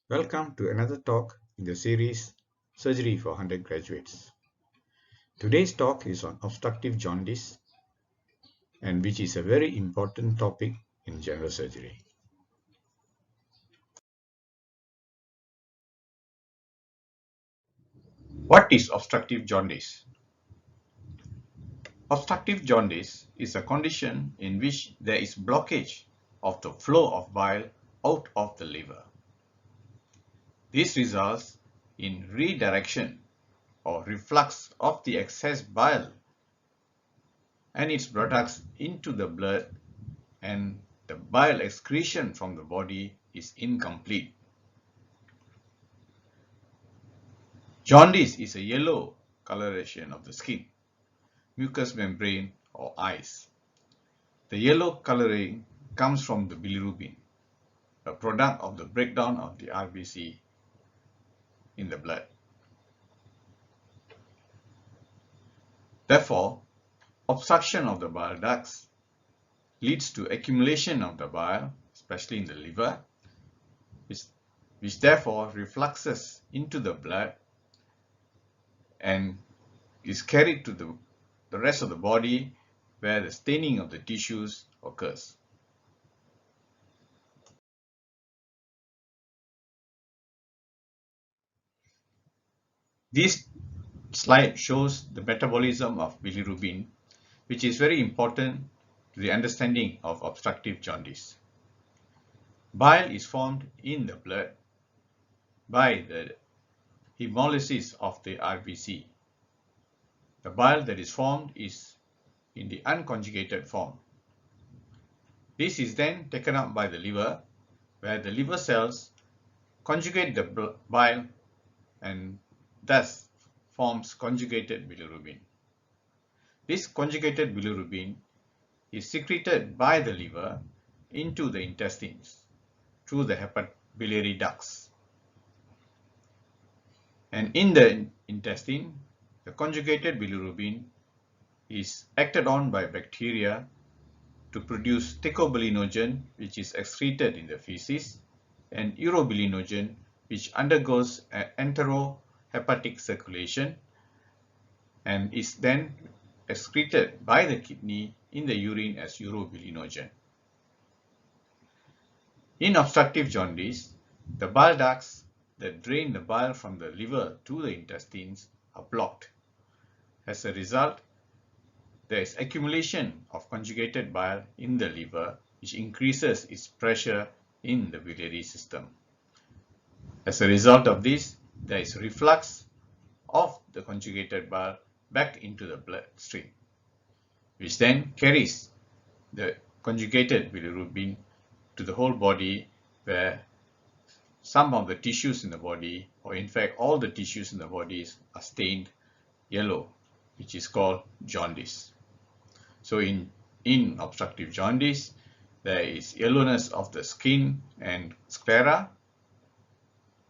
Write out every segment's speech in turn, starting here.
Welcome to another talk in the series Surgery for Undergraduates. Today's talk is on obstructive jaundice, and which is a very important topic in general surgery. What is obstructive jaundice? Obstructive jaundice is a condition in which there is blockage of the flow of bile out of the liver. This results in redirection or reflux of the excess bile and its products into the blood, and the bile excretion from the body is incomplete. Jaundice is a yellow coloration of the skin, mucous membrane or eyes. The yellow coloring comes from the bilirubin, a product of the breakdown of the RBC in the blood. Therefore, obstruction of the bile ducts leads to accumulation of the bile, especially in the liver, which therefore refluxes into the blood and is carried to the rest of the body, where the staining of the tissues occurs. This slide shows the metabolism of bilirubin, which is very important to the understanding of obstructive jaundice. Bile is formed in the blood by the hemolysis of the RBC. The bile that is formed is in the unconjugated form. This is then taken up by the liver, where the liver cells conjugate the bile and thus forms conjugated bilirubin. This conjugated bilirubin is secreted by the liver into the intestines through the biliary ducts. And in the intestine, the conjugated bilirubin is acted on by bacteria to produce thecobilinogen, which is excreted in the feces, and urobilinogen, which undergoes an enterohepatic circulation and is then excreted by the kidney in the urine as urobilinogen. In obstructive jaundice, the bile ducts that drain the bile from the liver to the intestines are blocked. As a result, there is accumulation of conjugated bile in the liver, which increases its pressure in the biliary system. As a result of this, there is reflux of the conjugated bile back into the bloodstream, which then carries the conjugated bilirubin to the whole body, where some of the tissues in the body, or in fact all the tissues in the body, are stained yellow, which is called jaundice. So in obstructive jaundice, there is yellowness of the skin and sclera.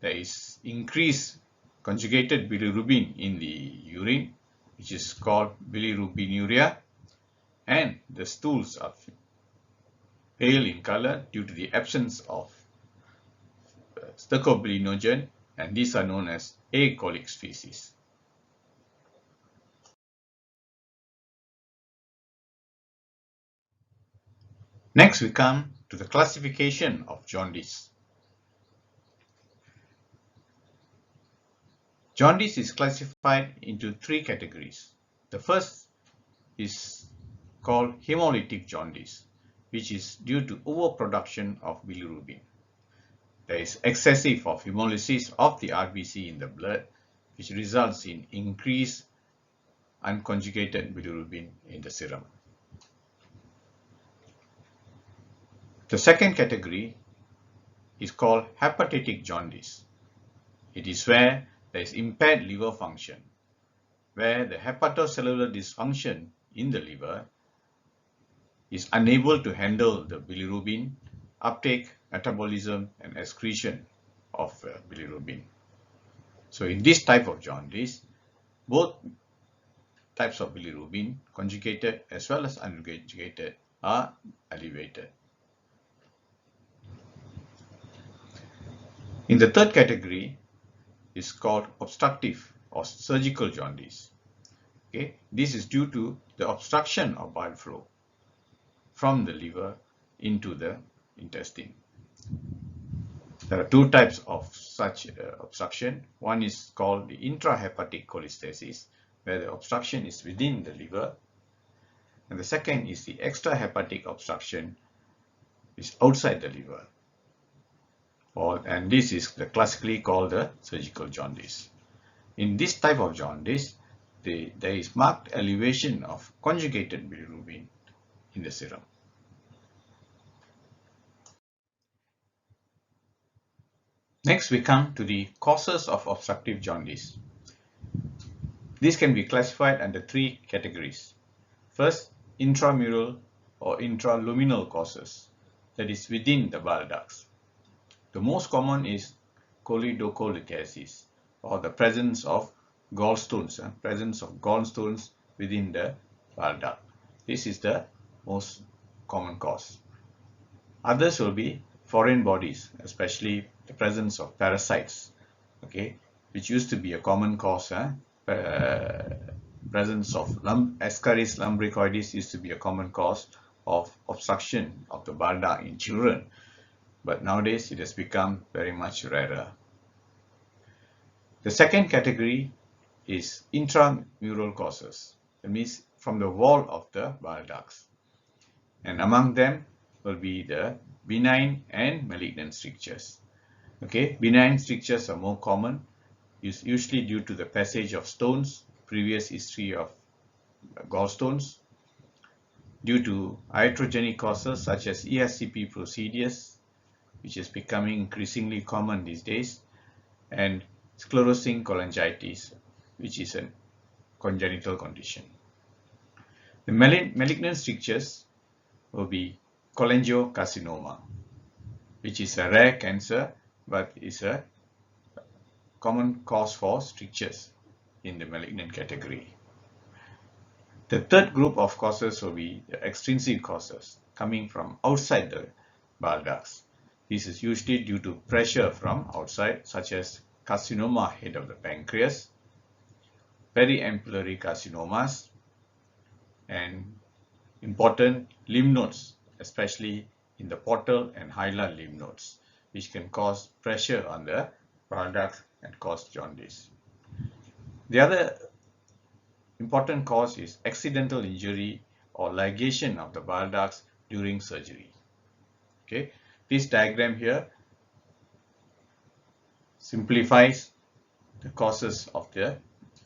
There is increased conjugated bilirubin in the urine, which is called bilirubinuria, and the stools are pale in color due to the absence of thecobilinogen, and these are known as acolic species. Next, we come to the classification of jaundice. Jaundice is classified into three categories. The first is called hemolytic jaundice, which is due to overproduction of bilirubin. There is excessive of hemolysis of the RBC in the blood, which results in increased unconjugated bilirubin in the serum. The second category is called hepatic jaundice. It is where there is impaired liver function, where the hepatocellular dysfunction in the liver is unable to handle the bilirubin uptake, metabolism, and excretion of bilirubin. So in this type of jaundice, both types of bilirubin, conjugated as well as unconjugated, are elevated. In the third category is called obstructive or surgical jaundice. Okay, this is due to the obstruction of bile flow from the liver into the intestine. There are two types of such obstruction. One is called the intrahepatic cholestasis, where the obstruction is within the liver, and the second is the extrahepatic obstruction, which is outside the liver. And this is classically called the surgical jaundice. In this type of jaundice, there is marked elevation of conjugated bilirubin in the serum. Next, we come to the causes of obstructive jaundice. These can be classified under three categories. First, intramural or intraluminal causes, that is within the bile ducts. The most common is choledocholithiasis, or the presence of gallstones, within the bile duct. This is the most common cause. Others will be foreign bodies, especially the presence of parasites, okay, which used to be a common cause. Presence of Ascaris lumbricoides used to be a common cause of obstruction of the bile duct in children, but nowadays it has become very much rarer. The second category is intramural causes, that means from the wall of the bile ducts, and among them will be the benign and malignant strictures. Okay, benign strictures are more common, usually due to the passage of stones, previous history of gallstones, due to iatrogenic causes such as ESCP procedures, which is becoming increasingly common these days, and sclerosing cholangitis, which is a congenital condition. The malignant strictures will be cholangiocarcinoma, which is a rare cancer but is a common cause for strictures in the malignant category. The third group of causes will be the extrinsic causes coming from outside the bile ducts. This is usually due to pressure from outside, such as carcinoma head of the pancreas, periampullary carcinomas, and important lymph nodes, especially in the portal and hilar lymph nodes, which can cause pressure on the bile duct and cause jaundice. The other important cause is accidental injury or ligation of the bile ducts during surgery. Okay, this diagram here simplifies the causes of the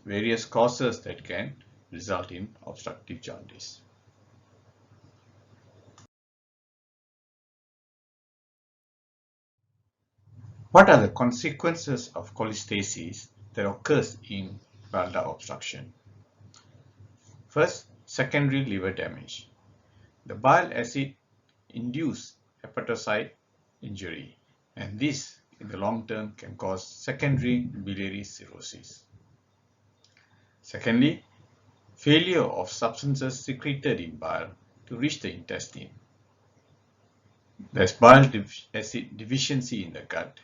various causes that can result in obstructive jaundice. What are the consequences of cholestasis that occurs in bile duct obstruction? First, secondary liver damage. The bile acid induces hepatocyte injury, and this in the long term can cause secondary biliary cirrhosis. Secondly, failure of substances secreted in bile to reach the intestine. There's bile acid deficiency in the gut,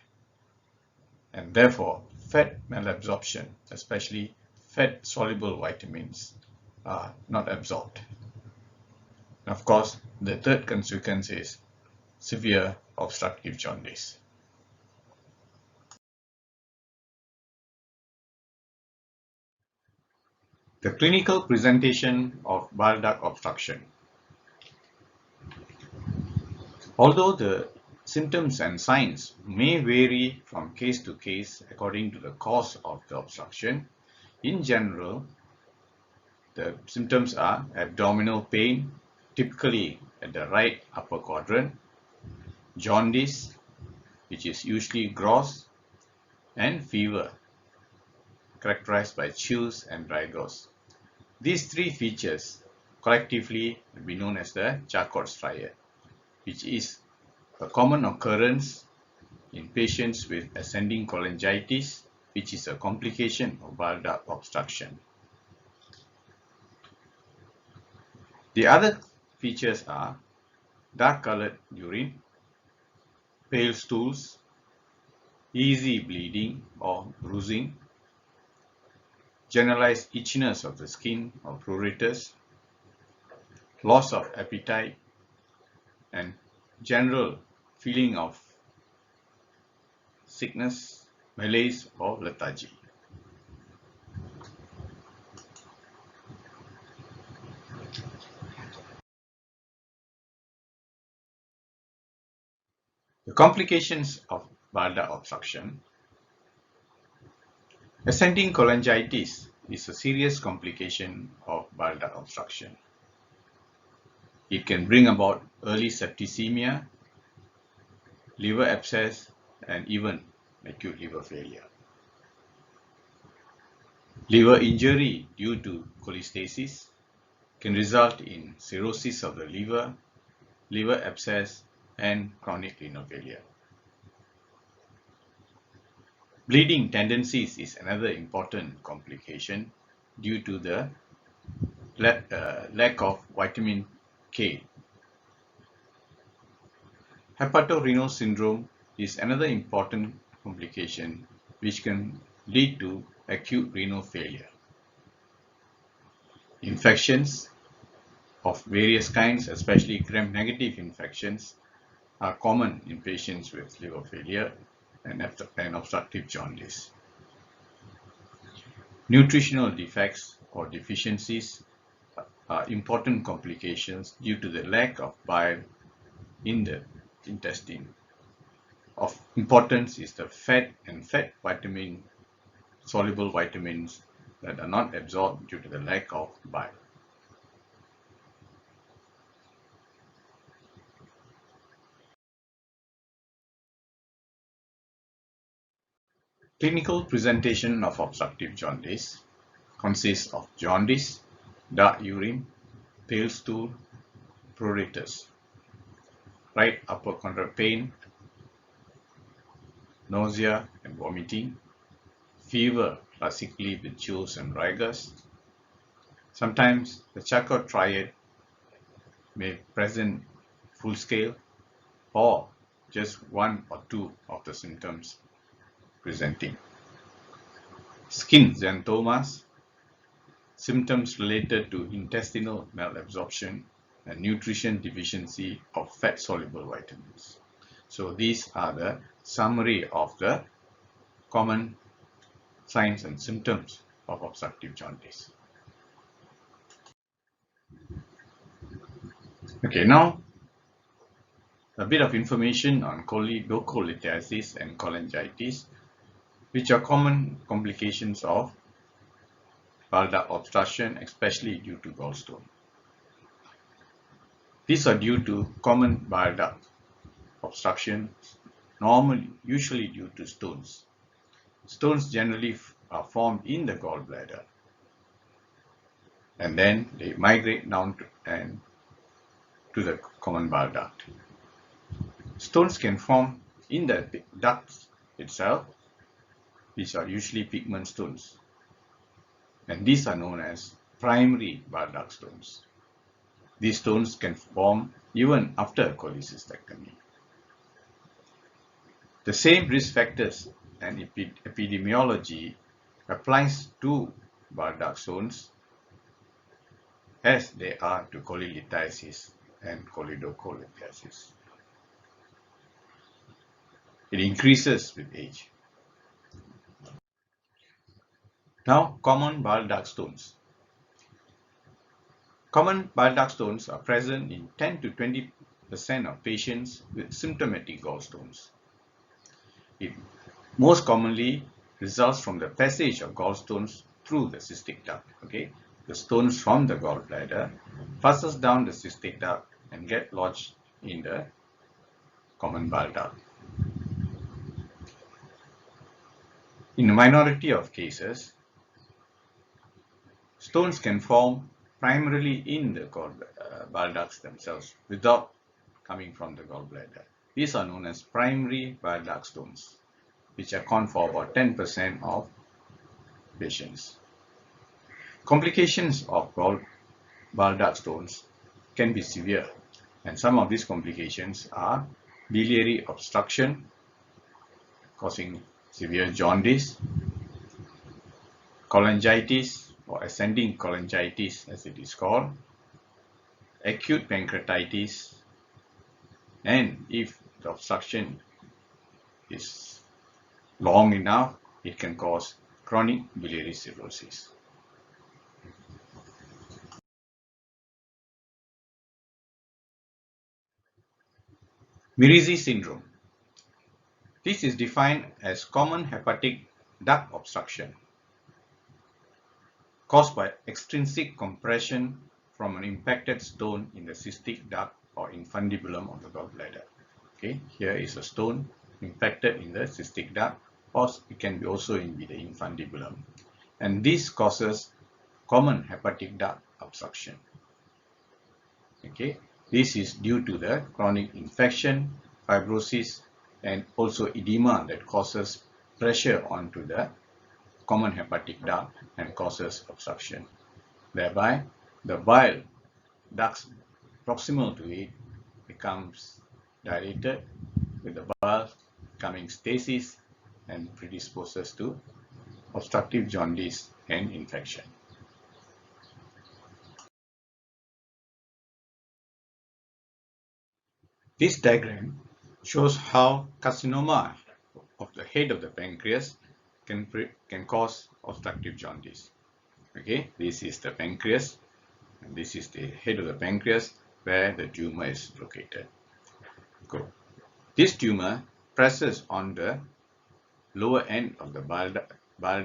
and therefore fat malabsorption, especially fat soluble vitamins, are not absorbed. And of course, the third consequence is severe obstructive jaundice. The clinical presentation of bile duct obstruction. Although the symptoms and signs may vary from case to case according to the cause of the obstruction, in general, the symptoms are abdominal pain, typically at the right upper quadrant, jaundice, which is usually gross, and fever, characterized by chills and rigors. These three features collectively will be known as the Charcot's triad, which is a common occurrence in patients with ascending cholangitis, which is a complication of bile duct obstruction. The other features are dark colored urine, pale stools, easy bleeding or bruising, generalized itchiness of the skin or pruritus, loss of appetite, and general feeling of sickness, malaise, or lethargy. The complications of bile duct obstruction. Ascending cholangitis is a serious complication of bile duct obstruction. It can bring about early septicemia, liver abscess, and even acute liver failure. Liver injury due to cholestasis can result in cirrhosis of the liver, liver abscess, and chronic renal failure. Bleeding tendencies is another important complication due to the lack of vitamin K. Hepatorenal syndrome is another important complication which can lead to acute renal failure. Infections of various kinds, especially gram-negative infections, are common in patients with liver failure and obstructive jaundice. Nutritional defects or deficiencies are important complications due to the lack of bile in the intestine. Of importance is the fat and fat vitamin, soluble vitamins that are not absorbed due to the lack of bile. Clinical presentation of obstructive jaundice consists of jaundice, dark urine, pale stool, pruritus, right upper quadrant pain, nausea and vomiting, fever, classically with chills and rigors. Sometimes the Charcot triad may present full scale or just one or two of the symptoms presenting. Skin xanthomas, symptoms related to intestinal malabsorption and nutrition deficiency of fat-soluble vitamins. So these are the summary of the common signs and symptoms of obstructive jaundice. Okay, now a bit of information on choledocholithiasis and cholangitis, which are common complications of bile duct obstruction, especially due to gallstone. These are due to common bile duct obstruction, usually due to stones. Stones generally are formed in the gallbladder, and then they migrate down to the common bile duct. Stones can form in the ducts itself, which are usually pigment stones, and these are known as primary bile duct stones. These stones can form even after cholecystectomy. The same risk factors and epidemiology applies to bile duct stones as they are to cholelithiasis and choledocholithiasis. It increases with age. Now, common bile duct stones. Common bile duct stones are present in 10 to 20% of patients with symptomatic gallstones. It most commonly results from the passage of gallstones through the cystic duct. Okay, the stones from the gallbladder passes down the cystic duct and get lodged in the common bile duct. In a minority of cases, stones can form primarily in the bile ducts themselves without coming from the gallbladder. These are known as primary bile duct stones, which account for about 10% of patients. Complications of bile duct stones can be severe, and some of these complications are biliary obstruction, causing severe jaundice, cholangitis or ascending cholangitis as it is called, acute pancreatitis, and if the obstruction is long enough, it can cause chronic biliary cirrhosis. Mirizzi syndrome. This is defined as common hepatic duct obstruction caused by extrinsic compression from an impacted stone in the cystic duct or infundibulum of the gallbladder. Okay, here is a stone impacted in the cystic duct, or it can be also be the infundibulum, and this causes common hepatic duct obstruction. Okay, this is due to the chronic infection, fibrosis, and also edema that causes pressure onto the common hepatic duct and causes obstruction. Thereby, the bile ducts proximal to it becomes dilated, with the bile becoming stasis and predisposes to obstructive jaundice and infection. This diagram shows how carcinoma of the head of the pancreas can cause obstructive jaundice. Okay, this is the pancreas, and this is the head of the pancreas where the tumor is located. Good. This tumor presses on the lower end of the bile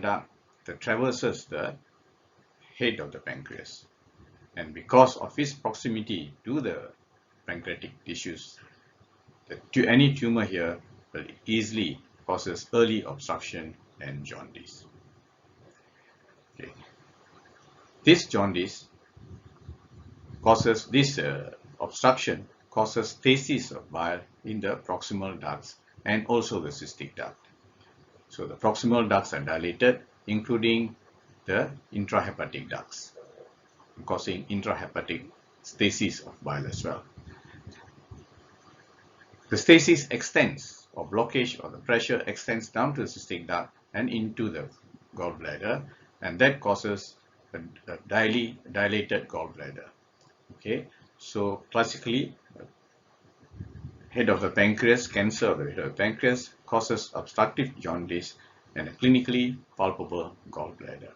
duct that traverses the head of the pancreas, and because of its proximity to the pancreatic tissues, any tumor here will easily causes early obstruction and jaundice. Okay. This jaundice causes obstruction causes stasis of bile in the proximal ducts and also the cystic duct. So the proximal ducts are dilated, including the intrahepatic ducts, causing intrahepatic stasis of bile as well. The stasis extends, or blockage or the pressure extends down to the cystic duct and into the gallbladder, and that causes a dilated gallbladder. Okay, so classically, head of the pancreas, cancer of the head of the pancreas causes obstructive jaundice and a clinically palpable gallbladder,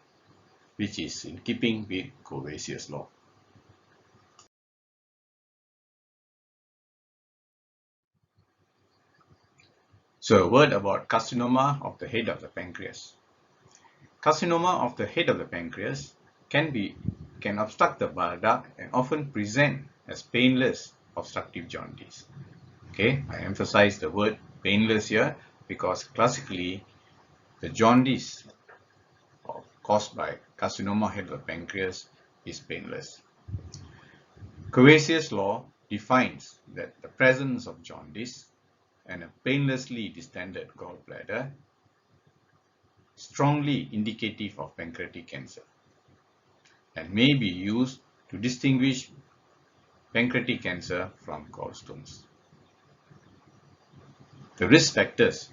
which is in keeping with Courvoisier's law. So a word about carcinoma of the head of the pancreas. Carcinoma of the head of the pancreas can obstruct the bile duct and often present as painless obstructive jaundice. Okay, I emphasize the word painless here because classically the jaundice caused by carcinoma head of the pancreas is painless. Courvoisier's law defines that the presence of jaundice and a painlessly distended gallbladder strongly indicative of pancreatic cancer and may be used to distinguish pancreatic cancer from gallstones. The risk factors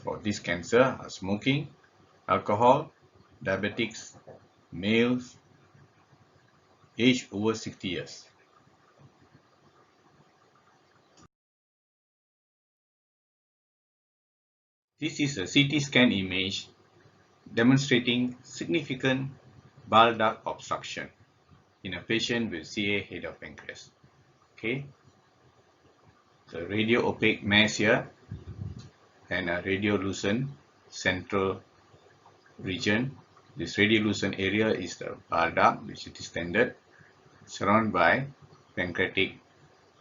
for this cancer are smoking, alcohol, diabetics, males, age over 60 years. This is a CT scan image demonstrating significant bile duct obstruction in a patient with CA head of pancreas. Okay, the radio opaque mass here and a radiolucent central region. This radiolucent area is the bile duct, which is distended, surrounded by pancreatic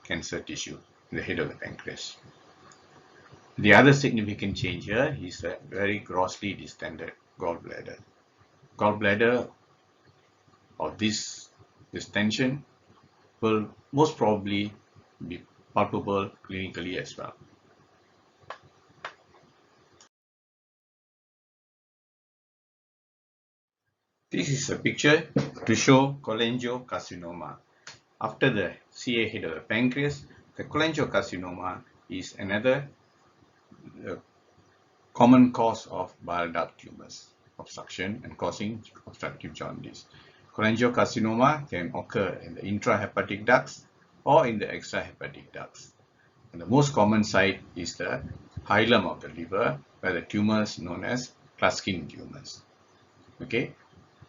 cancer tissue in the head of the pancreas. The other significant change here is a very grossly distended gallbladder. Gallbladder of this distension will most probably be palpable clinically as well. This is a picture to show cholangiocarcinoma. After the CA head of the pancreas, the cholangiocarcinoma is another Common cause of bile duct tumors, obstruction and causing obstructive jaundice. Cholangiocarcinoma can occur in the intrahepatic ducts or in the extrahepatic ducts. And the most common site is the hilum of the liver, where the tumors known as Claskin tumors. Okay,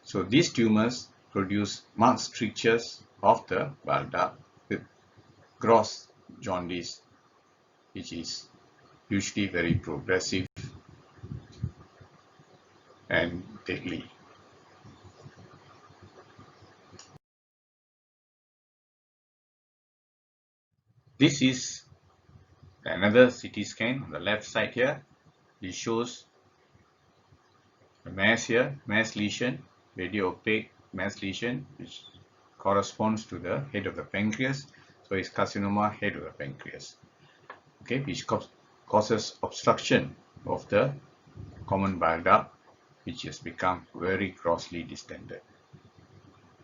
so these tumors produce marked strictures of the bile duct with gross jaundice, which is usually very progressive and deadly. This is another CT scan on the left side here. It shows a mass here, mass lesion, radio-opaque mass lesion, which corresponds to the head of the pancreas. So it's carcinoma head of the pancreas, okay, which causes obstruction of the common bile duct, which has become very grossly distended.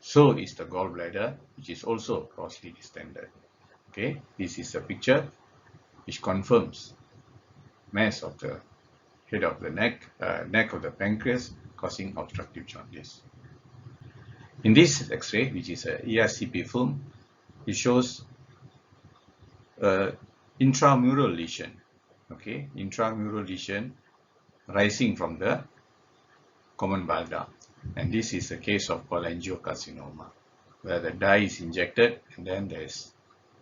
So is the gallbladder, which is also grossly distended. Okay, this is a picture which confirms mass of the head of the neck of the pancreas causing obstructive jaundice. In this X-ray, which is a ERCP film, it shows intramural lesion, okay, intramural lesion rising from the common bile duct, and this is a case of cholangiocarcinoma, where the dye is injected and then there is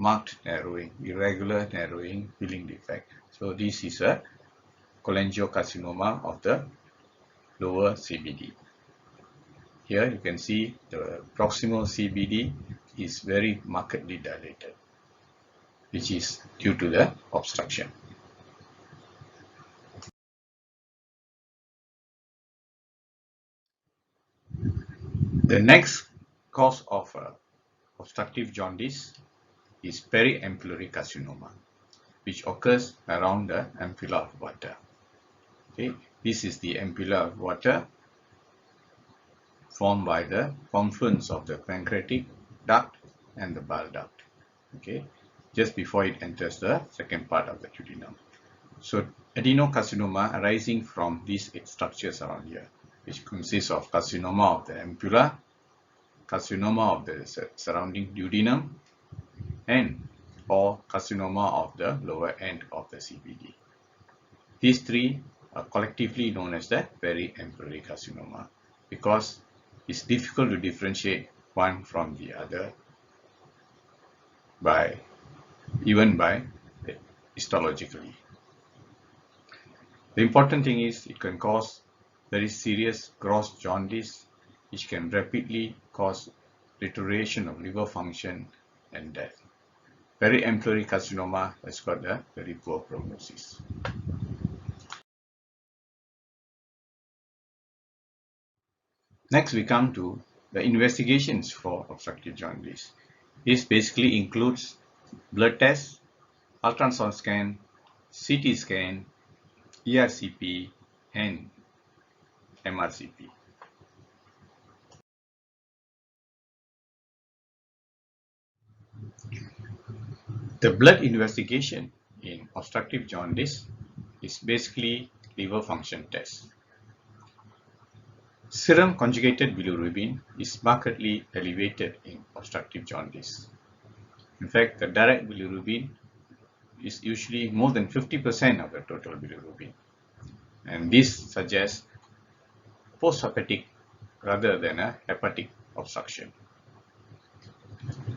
marked narrowing, irregular narrowing, filling defect. So this is a cholangiocarcinoma of the lower CBD. Here you can see the proximal CBD is very markedly dilated, which is due to the obstruction. The next cause of obstructive jaundice is periampullary carcinoma, which occurs around the ampulla of water. Okay, this is the ampulla of water formed by the confluence of the pancreatic duct and the bile duct. Okay, just before it enters the second part of the duodenum. So adenocarcinoma arising from these structures around here, which consists of carcinoma of the ampulla, carcinoma of the surrounding duodenum, and or carcinoma of the lower end of the CBD. These three are collectively known as the periampullary carcinoma because it's difficult to differentiate one from the other even by histologically. The important thing is it can cause very serious gross jaundice, which can rapidly cause deterioration of liver function and death. Periampullary carcinoma has got a very poor prognosis. Next, we come to the investigations for obstructive jaundice. This basically includes blood tests, ultrasound scan, CT scan, ERCP, and MRCP. The blood investigation in obstructive jaundice is basically liver function test. Serum conjugated bilirubin is markedly elevated in obstructive jaundice. In fact, the direct bilirubin is usually more than 50% of the total bilirubin, and this suggests post-hepatic rather than a hepatic obstruction.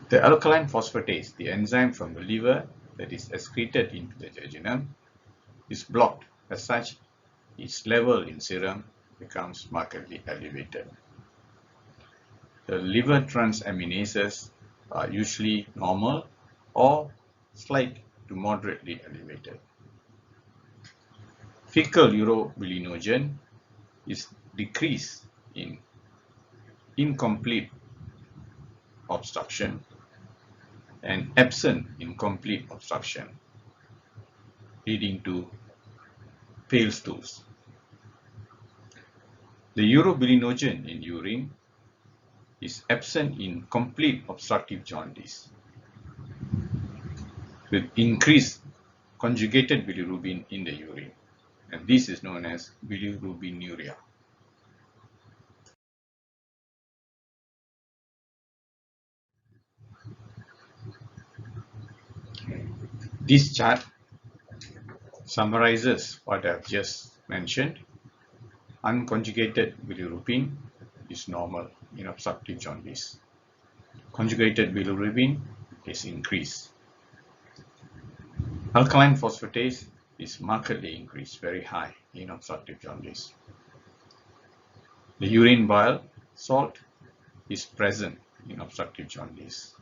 The alkaline phosphatase, the enzyme from the liver that is excreted into the jejunum, is blocked. As such, its level in serum becomes markedly elevated. The liver transaminases are usually normal or slight to moderately elevated. Fecal urobilinogen is decreased in incomplete obstruction and absent in complete obstruction, leading to pale stools. The urobilinogen in urine is absent in complete obstructive jaundice, with increased conjugated bilirubin in the urine. and this is known as bilirubinuria. This chart summarizes what I've just mentioned. Unconjugated bilirubin is normal in obstructive jaundice. Conjugated bilirubin is increased. Alkaline phosphatase is markedly increased, very high in obstructive jaundice. The urine bile salt is present in obstructive jaundice.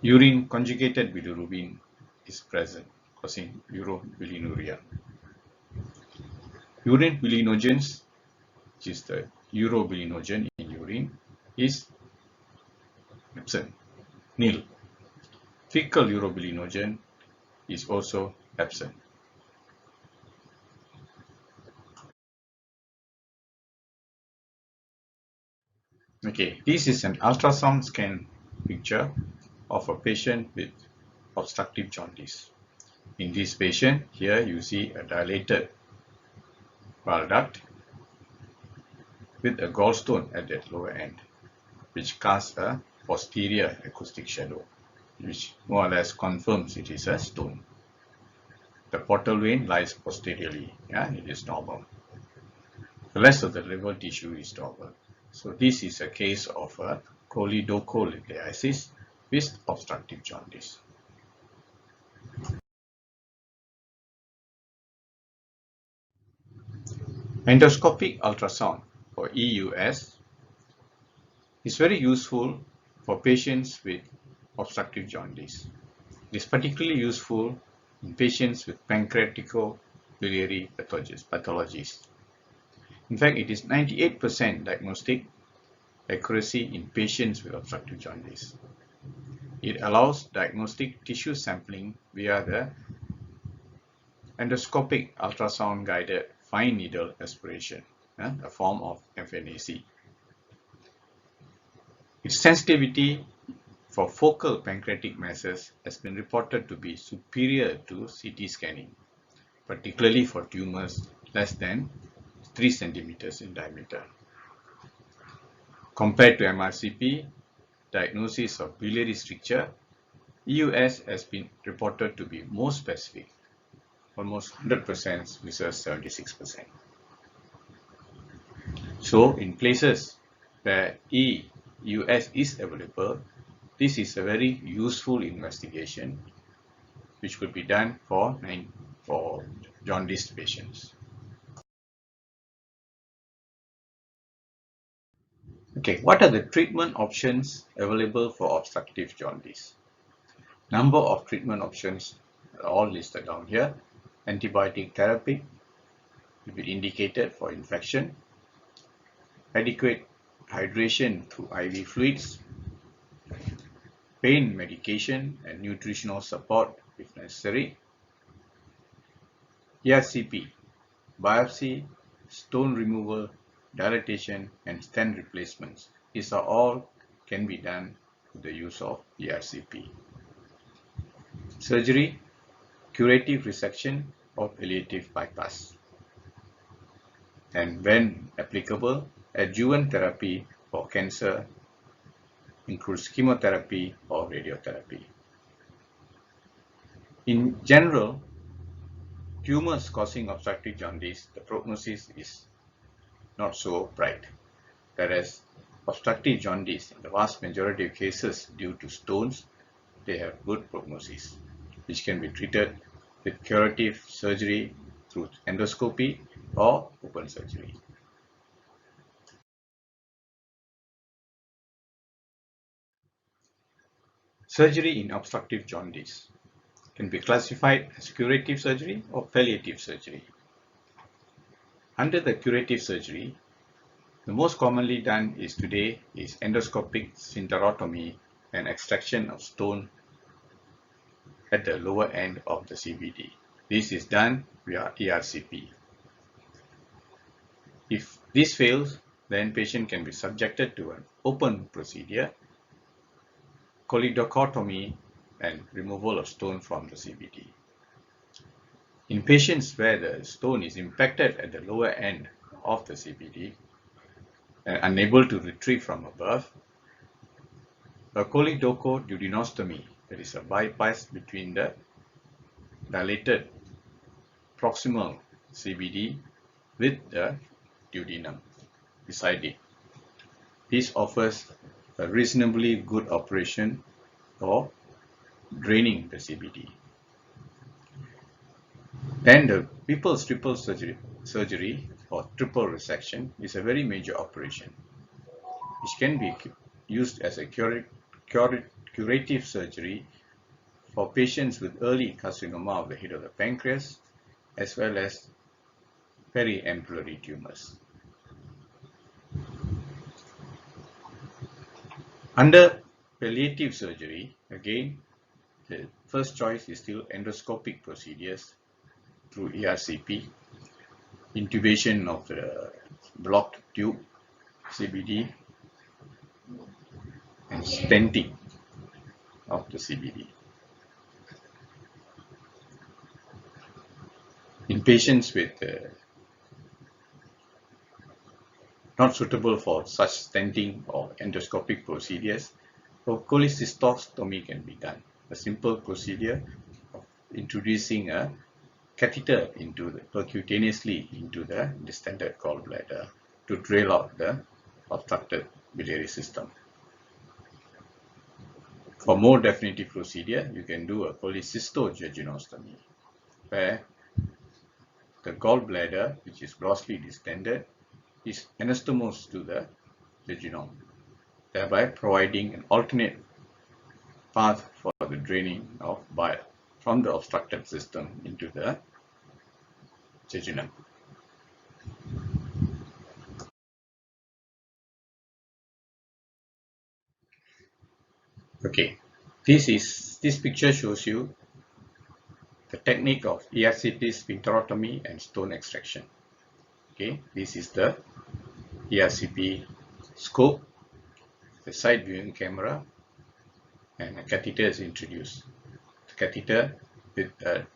Urine conjugated bilirubin is present, causing urobilinuria. Urine bilinogens, which is the urobilinogen in urine, is absent, nil. Fecal urobilinogen is also absent. Okay, this is an ultrasound scan picture of a patient with obstructive jaundice. In this patient, here you see a dilated bile duct with a gallstone at that lower end, which casts a posterior acoustic shadow, which more or less confirms it is a stone. The portal vein lies posteriorly, it is normal. The rest of the liver tissue is normal. So this is a case of a choledocholithiasis with obstructive jaundice. Endoscopic ultrasound, or EUS, is very useful for patients with obstructive jaundice. It is particularly useful in patients with pancreatico-biliary pathologies. In fact, it is 98% diagnostic accuracy in patients with obstructive jaundice. It allows diagnostic tissue sampling via the endoscopic ultrasound guided fine needle aspiration, a form of FNAC. Its sensitivity for focal pancreatic masses has been reported to be superior to CT scanning, particularly for tumors less than 3 centimeters in diameter. Compared to MRCP, diagnosis of biliary stricture, EUS has been reported to be more specific, almost 100% versus 76%. So, in places where EUS is available, this is a very useful investigation which could be done for jaundice patients. Okay, what are the treatment options available for obstructive jaundice? Number of treatment options are all listed down here. Antibiotic therapy will be indicated for infection. Adequate hydration through IV fluids. Pain medication and nutritional support if necessary. ERCP, biopsy, stone removal, dilatation, and stent replacements. These are all can be done with the use of ERCP. Surgery, curative resection, or palliative bypass. And when applicable, adjuvant therapy for cancer includes chemotherapy or radiotherapy. In general, tumors causing obstructive jaundice, the prognosis is not so bright, whereas obstructive jaundice, in the vast majority of cases due to stones, they have good prognosis, which can be treated with curative surgery through endoscopy or open surgery. Surgery in obstructive jaundice can be classified as curative surgery or palliative surgery. Under the curative surgery, the most commonly done today is endoscopic sphincterotomy and extraction of stone at the lower end of the CVD. This is done via ERCP. If this fails, then patient can be subjected to an open procedure, choledochotomy, and removal of stone from the CVD. In patients where the stone is impacted at the lower end of the CBD and unable to retrieve from above, a choledochoduodenostomy, that is a bypass between the dilated proximal CBD with the duodenum beside it. This offers a reasonably good operation for draining the CBD. Then the People's triple surgery or triple resection is a very major operation which can be used as a curative surgery for patients with early carcinoma of the head of the pancreas as well as periampullary tumors. Under palliative surgery, again, the first choice is still endoscopic procedures through ERCP, intubation of the blocked tube, CBD, and stenting of the CBD. In patients with not suitable for such stenting or endoscopic procedures, cholecystostomy can be done. A simple procedure of introducing a catheter percutaneously into the distended gallbladder to drain out the obstructed biliary system. For more definitive procedure, you can do a cholecystojejunectomy, where the gallbladder, which is grossly distended, is anastomosed to the jejunum, thereby providing an alternate path for the draining of bile from the obstructed system into the jejunum. Okay, this picture shows you the technique of ERCP sphincterotomy and stone extraction. Okay, this is the ERCP scope, the side viewing camera, and a catheter is introduced. The catheter with a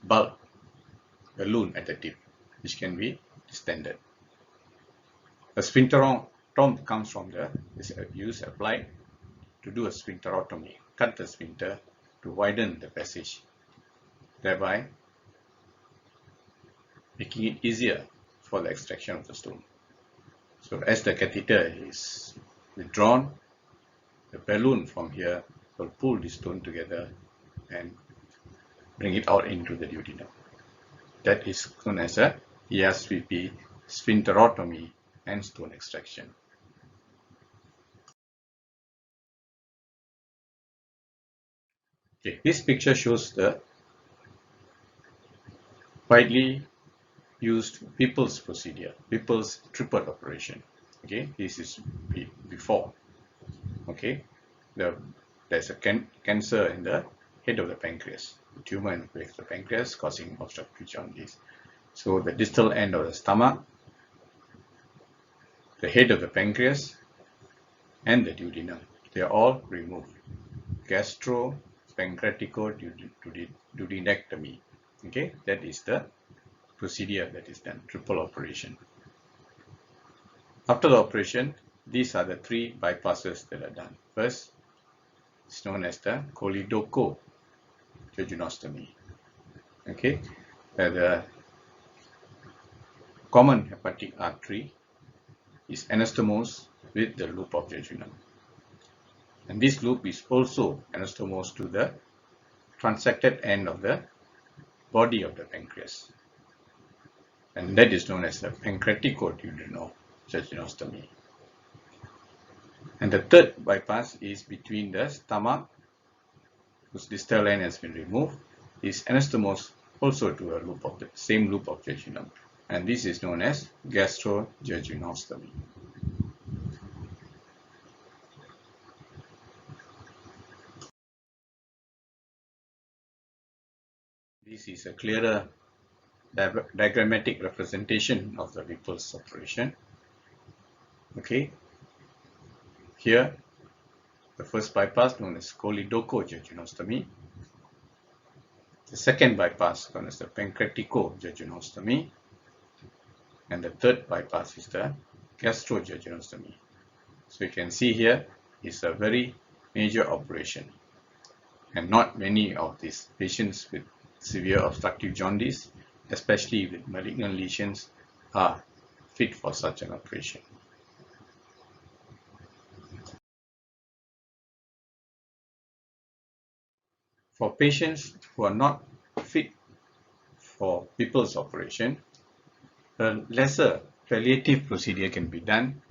bulb balloon at the tip, which can be distended. A sphincterotomy comes from applied to do a sphincterotomy, cut the sphincter to widen the passage, thereby making it easier for the extraction of the stone. So as the catheter is withdrawn, the balloon from here will pull the stone together and bring it out into the duodenum. That is known as a ERCP sphincterotomy and stone extraction. Okay, this picture shows the widely used People's procedure, People's triple operation. Okay, this is before. Okay, there's a cancer in the head of the pancreas, a tumor in the base of the pancreas causing obstructive jaundice. So the distal end of the stomach, the head of the pancreas, and the duodenum, they are all removed. Gastro-pancreaticoduodenectomy. Okay, that is the procedure that is done, triple operation. After the operation, these are the three bypasses that are done. First, it's known as the choledochoduodenostomy. Okay, the common hepatic artery is anastomosed with the loop of jejunum. And this loop is also anastomosed to the transected end of the body of the pancreas. And that is known as the pancreaticoduodenostomy. And the third bypass is between the stomach, whose distal end has been removed, is anastomosed also to a loop of the same loop of jejunum. And this is known as gastrojejunectomy. This is a clearer diagrammatic representation of the Whipple's operation. Okay, here the first bypass known as choledochoduodenostomy. The second bypass known as the pancreatico-jejunostomy, and the third bypass is the gastro-jejunostomy. So you can see here is a very major operation, and not many of these patients with severe obstructive jaundice, especially with malignant lesions, are fit for such an operation. For patients who are not fit for Whipple's operation, a lesser palliative procedure can be done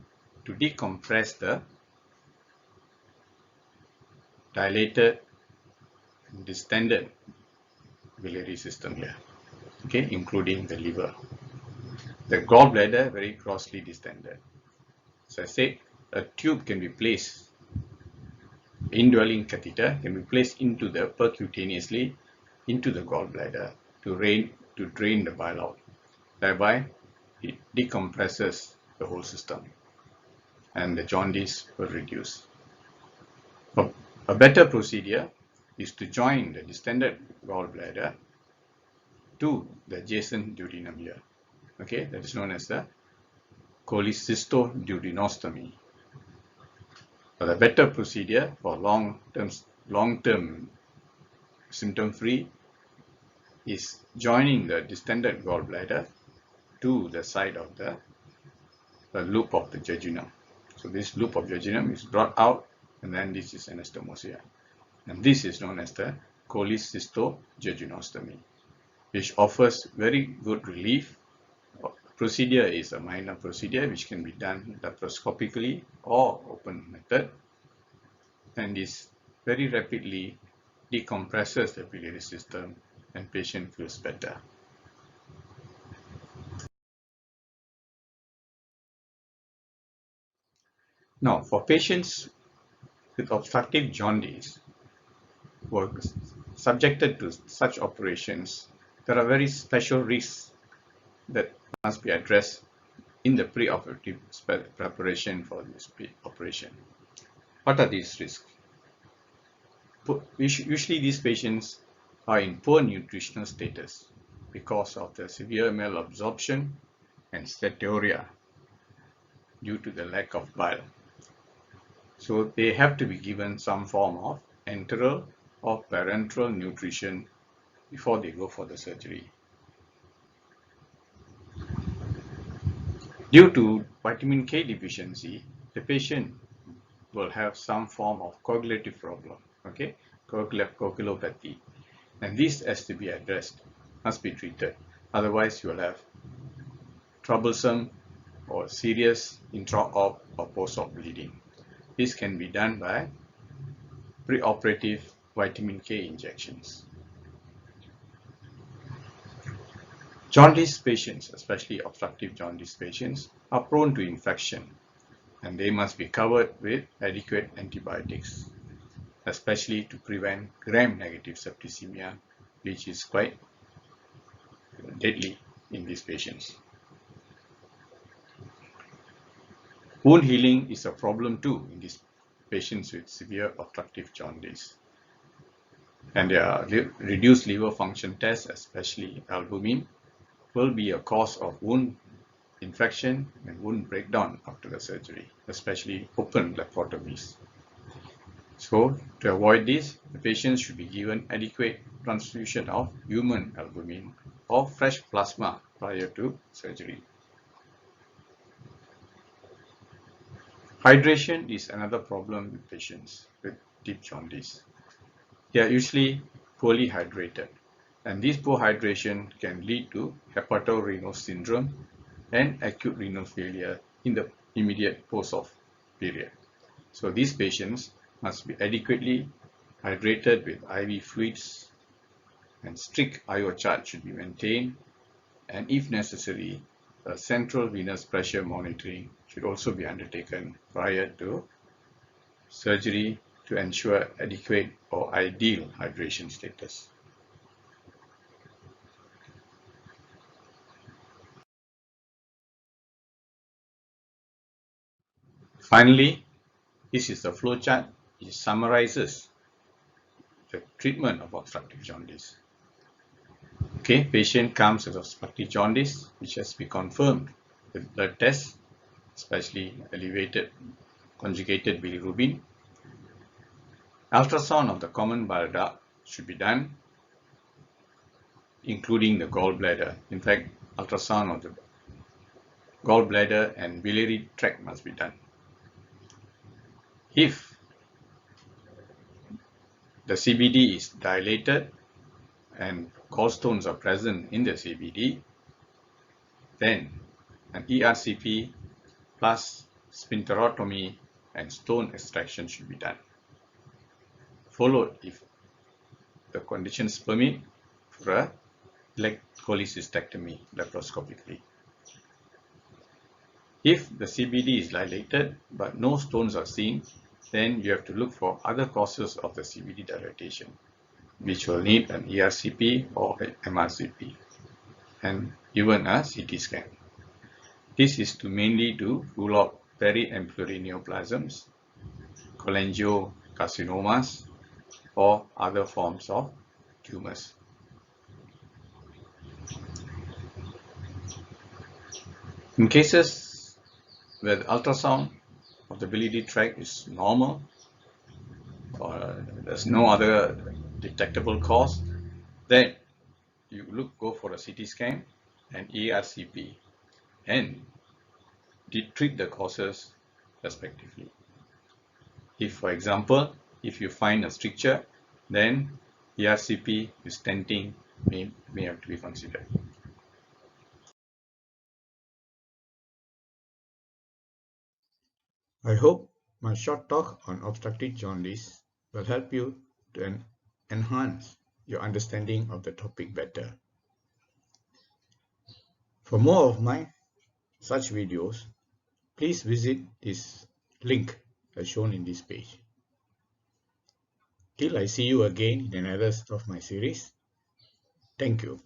to decompress the dilated and distended biliary system here, okay, including the liver. The gallbladder very grossly distended. So I said a tube can be placed, indwelling catheter can be placed into the percutaneously into the gallbladder to drain the bile out. Thereby, it decompresses the whole system and the jaundice will reduce. A better procedure is to join the distended gallbladder to the adjacent duodenum here. Okay, that is known as the cholecystoduodenostomy. But a better procedure for long-term symptom-free is joining the distended gallbladder to the side of the loop of the jejunum. So this loop of jejunum is brought out, and then this is anastomosia. And this is known as the cholecystojejunostomy, which offers very good relief. Procedure is a minor procedure which can be done laparoscopically or open method, and is very rapidly decompresses the biliary system and patient feels better. Now, for patients with obstructive jaundice who are subjected to such operations, there are very special risks that must be addressed in the pre-operative preparation for this operation. What are these risks? Usually these patients are in poor nutritional status because of the severe malabsorption and steatorrhea due to the lack of bile. So they have to be given some form of enteral or parenteral nutrition before they go for the surgery. Due to vitamin K deficiency, the patient will have some form of coagulative problem, okay, coagulopathy, and this has to be addressed, must be treated. Otherwise, you will have troublesome or serious intra-op or post-op bleeding. This can be done by preoperative vitamin K injections. Jaundice patients, especially obstructive jaundice patients, are prone to infection, and they must be covered with adequate antibiotics, especially to prevent gram-negative septicemia, which is quite deadly in these patients. Wound healing is a problem too in these patients with severe obstructive jaundice, and their reduced liver function tests, especially albumin, will be a cause of wound infection and wound breakdown after the surgery, especially open laparotomies. So to avoid this, the patient should be given adequate transfusion of human albumin or fresh plasma prior to surgery. Hydration is another problem with patients with deep jaundice. They are usually poorly hydrated, and this poor hydration can lead to hepatorenal syndrome and acute renal failure in the immediate post-op period. So these patients must be adequately hydrated with IV fluids, and strict IO chart should be maintained, and if necessary, a central venous pressure monitoring should also be undertaken prior to surgery to ensure adequate or ideal hydration status. Finally, this is the flowchart which summarizes the treatment of obstructive jaundice. Okay, patient comes with obstructive jaundice, which has been confirmed with blood tests, especially elevated conjugated bilirubin. Ultrasound of the common bile duct should be done, including the gallbladder. In fact, ultrasound of the gallbladder and biliary tract must be done. If the CBD is dilated and gallstones are present in the CBD, then an ERCP plus sphincterotomy and stone extraction should be done, followed, if the conditions permit, for a leg cholecystectomy laparoscopically. If the CBD is dilated but no stones are seen, then you have to look for other causes of the CBD dilatation, which will need an ERCP or an MRCP and even a CT scan. This is mainly to rule out periampullary neoplasms, cholangiocarcinomas, or other forms of tumors. In cases where the ultrasound of the biliary tract is normal or there's no other detectable cause, then you go for a CT scan and ERCP and treat the causes respectively. If, for example, if you find a stricture, then ERCP with stenting may have to be considered. I hope my short talk on obstructive jaundice will help you to enhance your understanding of the topic better. For more of my such videos, please visit this link as shown in this page. Till I see you again in another of my series, thank you.